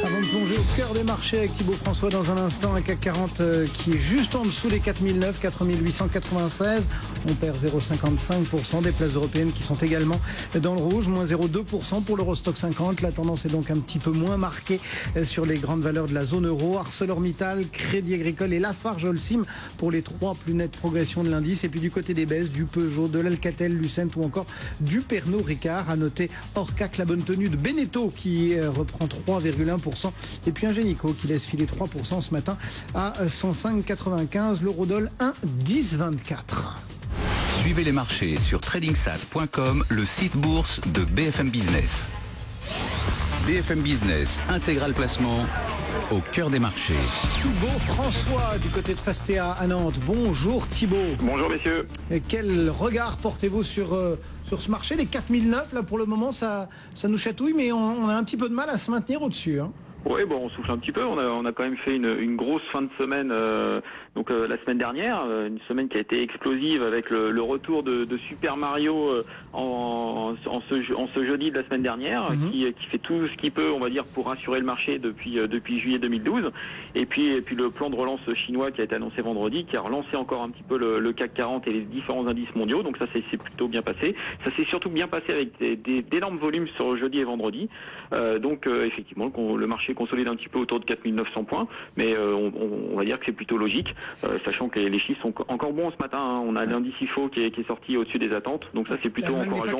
Avant de plonger au cœur des marchés avec Thibaut François dans un instant, un CAC 40 qui est juste en dessous des 4009, 4896. On perd 0,55%. Des places européennes qui sont également dans le rouge, moins 0,2% pour l'Eurostock 50. La tendance est donc un petit peu moins marquée sur les grandes valeurs de la zone euro. ArcelorMittal, Crédit Agricole et Lafarge-Holcim pour les trois plus nettes progressions de l'indice. Et puis du côté des baisses, du Peugeot, de l'Alcatel, Lucent ou encore du Pernod Ricard. À noter hors CAC la bonne tenue de Beneteau qui reprend 3,1%. Et puis un Génico qui laisse filer 3% ce matin à 105,95. L'eurodoll 1,1024. Suivez les marchés sur tradingsat.com, le site bourse de BFM Business. BFM Business, intégral placement au cœur des marchés. Thibaut François du côté de Fastea à Nantes. Bonjour Thibaut. Bonjour messieurs. Et quel regard portez-vous sur ce marché? Les 4009 là pour le moment ça nous chatouille, mais on a un petit peu de mal à se maintenir au-dessus. Oui, bon, on souffle un petit peu. On a quand même fait une grosse fin de semaine, la semaine dernière, une semaine qui a été explosive avec le retour de Super Mario en ce jeudi de la semaine dernière, qui fait tout ce qu'il peut, on va dire, pour rassurer le marché depuis juillet 2012. Et puis le plan de relance chinois qui a été annoncé vendredi, qui a relancé encore un petit peu le CAC 40 et les différents indices mondiaux. Donc ça, c'est plutôt bien passé. Ça s'est surtout bien passé avec d'énormes volumes sur jeudi et vendredi. Effectivement, le marché consolide un petit peu autour de 4900 points, mais on va dire que c'est plutôt logique, sachant que les chiffres sont encore bons ce matin. On a l'indice IFO qui est sorti au-dessus des attentes, donc ça c'est plutôt encourageant.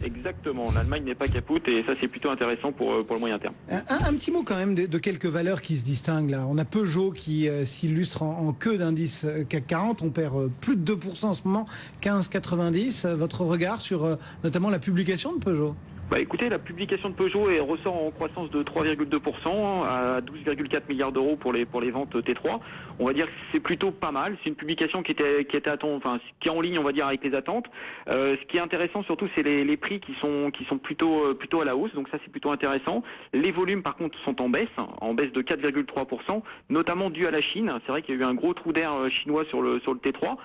Exactement, l'Allemagne n'est pas capoute et ça c'est plutôt intéressant pour le moyen terme. Un petit mot quand même de quelques valeurs qui se distinguent là. On a Peugeot qui s'illustre en queue d'indice CAC 40, on perd plus de 2% en ce moment, 15,90. Votre regard sur notamment la publication de Peugeot? Écoutez, la publication de Peugeot ressort en croissance de 3,2% à 12,4 milliards d'euros pour les ventes T3. On va dire que c'est plutôt pas mal. C'est une publication qui est en ligne, on va dire, avec les attentes. Ce qui est intéressant surtout, c'est les prix qui sont plutôt à la hausse. Donc ça, c'est plutôt intéressant. Les volumes, par contre, sont en baisse de 4,3%, notamment dû à la Chine. C'est vrai qu'il y a eu un gros trou d'air chinois sur le T3.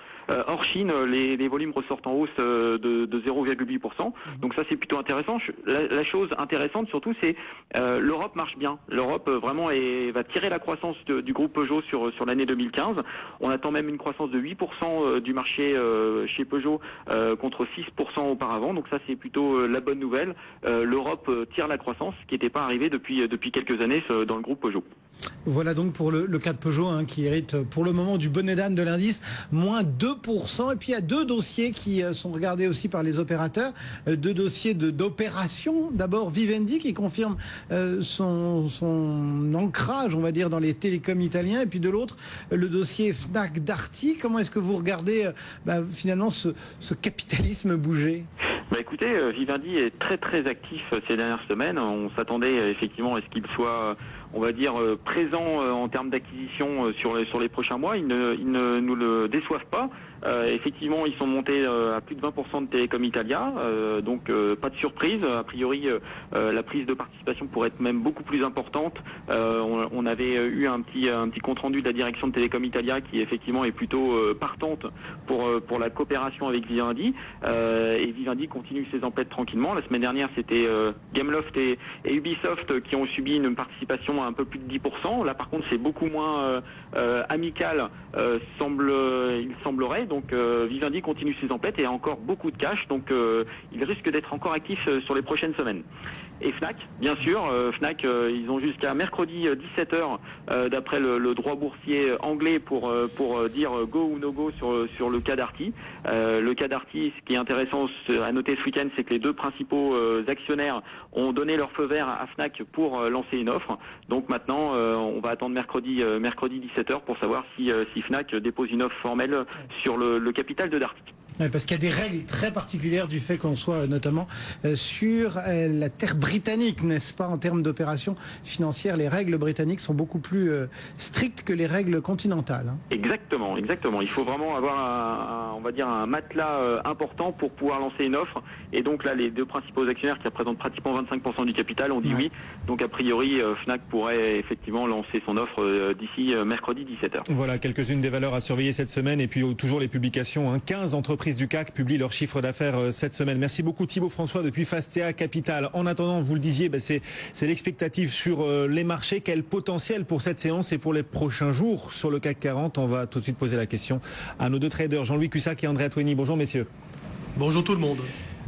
Hors Chine, les volumes ressortent en hausse de 0,8%. Donc ça, c'est plutôt intéressant. La chose intéressante surtout, c'est l'Europe marche bien. L'Europe vraiment va tirer la croissance du groupe Peugeot sur l'année 2015. On attend même une croissance de 8% du marché chez Peugeot contre 6% auparavant. Donc ça, c'est plutôt la bonne nouvelle. L'Europe tire la croissance, ce qui n'était pas arrivé depuis quelques années dans le groupe Peugeot. Voilà donc pour le cas de Peugeot qui hérite pour le moment du bonnet d'âne de l'indice, moins 2%. Et puis il y a deux dossiers qui sont regardés aussi par les opérateurs, deux dossiers d'opération. D'abord Vivendi qui confirme son ancrage, on va dire, dans les télécoms italiens. Et puis de l'autre, le dossier Fnac Darty. Comment est-ce que vous regardez finalement ce capitalisme bouger? Écoutez, Vivendi est très très actif ces dernières semaines. On s'attendait effectivement à ce qu'il soit, on va dire, présent en termes d'acquisition sur les prochains mois. Ils ne nous le déçoivent pas. Effectivement, ils sont montés à plus de 20% de Telecom Italia, donc pas de surprise. A priori, la prise de participation pourrait être même beaucoup plus importante. On avait eu un petit compte rendu de la direction de Telecom Italia qui effectivement est plutôt partante pour la coopération avec Vivendi. Et Vivendi continue ses emplettes tranquillement. La semaine dernière, c'était Gameloft et Ubisoft qui ont subi une participation à un peu plus de 10%. Là, par contre, c'est beaucoup moins amical, il semblerait. Donc Vivendi continue ses emplettes et a encore beaucoup de cash, donc il risque d'être encore actif sur les prochaines semaines. Et Fnac, bien sûr, Fnac, ils ont jusqu'à mercredi 17h d'après le droit boursier anglais pour dire go ou no go sur le cas Darty. Le cas Darty, ce qui est intéressant à noter ce week-end, c'est que les deux principaux actionnaires ont donné leur feu vert à Fnac pour lancer une offre. Donc maintenant, on va attendre mercredi 17h pour savoir si Fnac dépose une offre formelle sur le capital de Darty. Ouais, parce qu'il y a des règles très particulières du fait qu'on soit notamment sur la terre britannique, n'est-ce pas, en termes d'opérations financières. Les règles britanniques sont beaucoup plus strictes que les règles continentales. Exactement. Il faut vraiment avoir un matelas important pour pouvoir lancer une offre. Et donc là, les deux principaux actionnaires qui représentent pratiquement 25% du capital ont dit oui. Donc a priori, Fnac pourrait effectivement lancer son offre d'ici mercredi 17h. Voilà quelques-unes des valeurs à surveiller cette semaine et puis toujours les publications. 15 entreprises du CAC publient leur chiffre d'affaires cette semaine. Merci beaucoup Thibaut François depuis Fastea Capital. En attendant, vous le disiez, c'est l'expectative sur les marchés. Quel potentiel pour cette séance et pour les prochains jours sur le CAC 40? On va tout de suite poser la question à nos deux traders, Jean-Louis Cussac et Andrea Twenny. Bonjour messieurs. Bonjour tout le monde.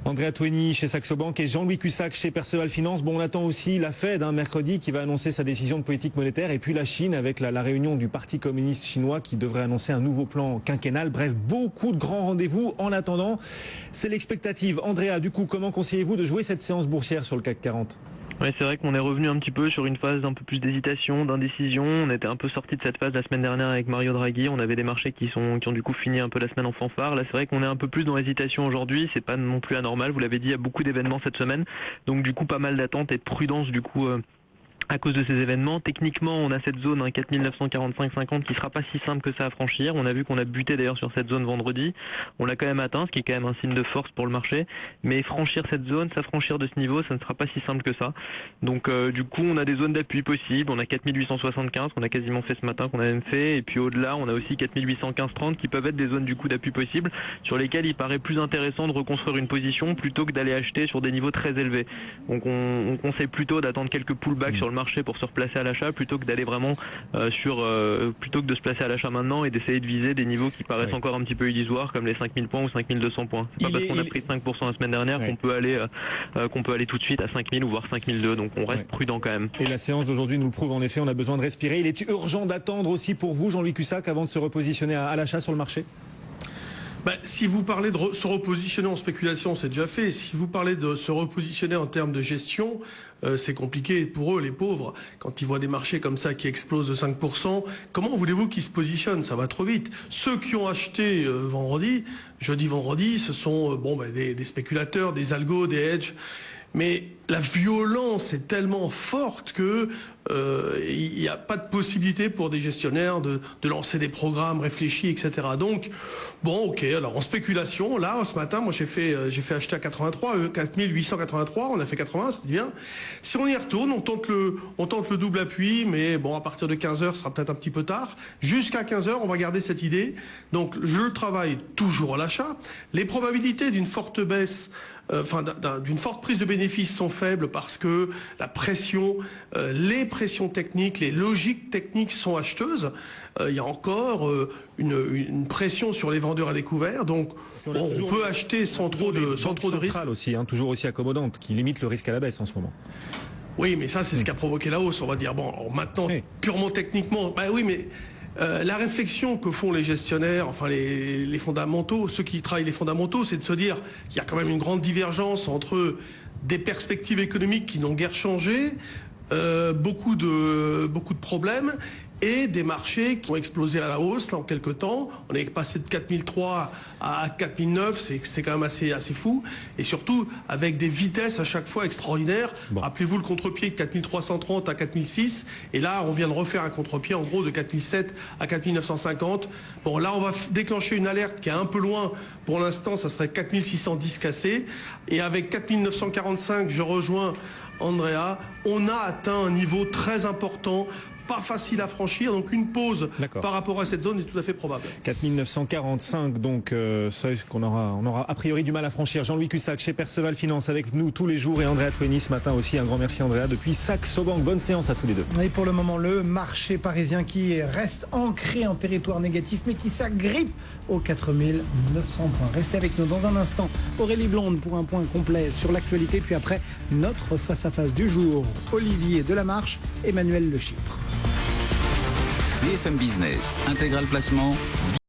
Andrea Twenny chez Saxo Bank et Jean-Louis Cussac chez Perceval Finance. Bon, on attend aussi la Fed mercredi qui va annoncer sa décision de politique monétaire et puis la Chine avec la réunion du Parti communiste chinois qui devrait annoncer un nouveau plan quinquennal. Bref, beaucoup de grands rendez-vous. En attendant, c'est l'expectative. Andrea, du coup, comment conseillez-vous de jouer cette séance boursière sur le CAC 40 ? Ouais, c'est vrai qu'on est revenu un petit peu sur une phase d'un peu plus d'hésitation, d'indécision. On était un peu sorti de cette phase la semaine dernière avec Mario Draghi. On avait des marchés qui ont du coup fini un peu la semaine en fanfare. Là, c'est vrai qu'on est un peu plus dans l'hésitation aujourd'hui. C'est pas non plus anormal. Vous l'avez dit, il y a beaucoup d'événements cette semaine. Donc du coup, pas mal d'attentes et de prudence du coup. À cause de ces événements, techniquement, on a cette zone 4945-50 qui sera pas si simple que ça à franchir. On a vu qu'on a buté d'ailleurs sur cette zone vendredi. On l'a quand même atteint, ce qui est quand même un signe de force pour le marché. Mais franchir cette zone, s'affranchir de ce niveau, ça ne sera pas si simple que ça. Donc du coup, on a des zones d'appui possibles. On a 4875 qu'on a quasiment fait ce matin, qu'on a même fait. Et puis au-delà, on a aussi 4815-30 qui peuvent être des zones du coup d'appui possibles sur lesquelles il paraît plus intéressant de reconstruire une position plutôt que d'aller acheter sur des niveaux très élevés. Donc on conseille plutôt d'attendre quelques pullbacks sur le marché pour se replacer à l'achat plutôt que d'aller vraiment plutôt que de se placer à l'achat maintenant et d'essayer de viser des niveaux qui paraissent encore un petit peu illusoires comme les 5000 points ou 5200 points. C'est pas parce qu'on a pris 5% la semaine dernière qu'on peut aller tout de suite à 5000 ou voire 5002, donc on reste prudent quand même. Et la séance d'aujourd'hui nous le prouve, en effet, on a besoin de respirer. Il est urgent d'attendre aussi pour vous, Jean-Louis Cussac, avant de se repositionner à l'achat sur le marché? Si vous parlez de se repositionner en spéculation, c'est déjà fait. Si vous parlez de se repositionner en termes de gestion, c'est compliqué pour eux, les pauvres. Quand ils voient des marchés comme ça qui explosent de 5%, comment voulez-vous qu'ils se positionnent? Ça va trop vite. Ceux qui ont acheté jeudi, vendredi, ce sont des spéculateurs, des algos, des hedges. Mais la violence est tellement forte que il n'y a pas de possibilité pour des gestionnaires de lancer des programmes réfléchis, etc. Donc, alors en spéculation, là, ce matin, moi j'ai fait acheter à 83, 4883, on a fait 80, c'était bien. Si on y retourne, on tente le double appui, mais à partir de 15h, ce sera peut-être un petit peu tard. Jusqu'à 15h, on va garder cette idée. Donc, je travaille toujours à l'achat. Les probabilités d'une forte baisse d'une forte prise de bénéfices sont faibles parce que la pression, les pressions techniques, les logiques techniques sont acheteuses. Il y a encore une pression sur les vendeurs à découvert. Donc, on peut acheter sans trop de risque. Aussi, toujours aussi accommodante, qui limite le risque à la baisse en ce moment. Oui, mais ça, c'est ce qui a provoqué la hausse. On va dire, alors maintenant, purement techniquement, mais la réflexion que font les gestionnaires, les fondamentaux, ceux qui travaillent les fondamentaux, c'est de se dire qu'il y a quand même une grande divergence entre des perspectives économiques qui n'ont guère changé, beaucoup de problèmes, et des marchés qui ont explosé à la hausse là, en quelques temps. On est passé de 4003 à 4009, c'est quand même assez fou. Et surtout, avec des vitesses à chaque fois extraordinaires. Rappelez-vous le contre-pied de 4330 à 4006. Et là, on vient de refaire un contre-pied, en gros, de 4007 à 4950. Là, on va déclencher une alerte qui est un peu loin. Pour l'instant, ça serait 4610 cassé. Et avec 4945, je rejoins Andrea, on a atteint un niveau très important, pas facile à franchir, donc une pause par rapport à cette zone est tout à fait probable. 4945, donc seuil qu'on aura a priori du mal à franchir. Jean-Louis Cussac chez Perceval Finance avec nous tous les jours et Andrea Twenny ce matin aussi. Un grand merci Andrea depuis Saxo Bank. Bonne séance à tous les deux. Et pour le moment, le marché parisien qui reste ancré en territoire négatif mais qui s'agrippe aux 4900 points. Restez avec nous dans un instant. Aurélie Blonde pour un point complet sur l'actualité, puis après notre face-à-face du jour. Olivier Delamarche, Emmanuel Le Chypre. BFM Business, intégral placement.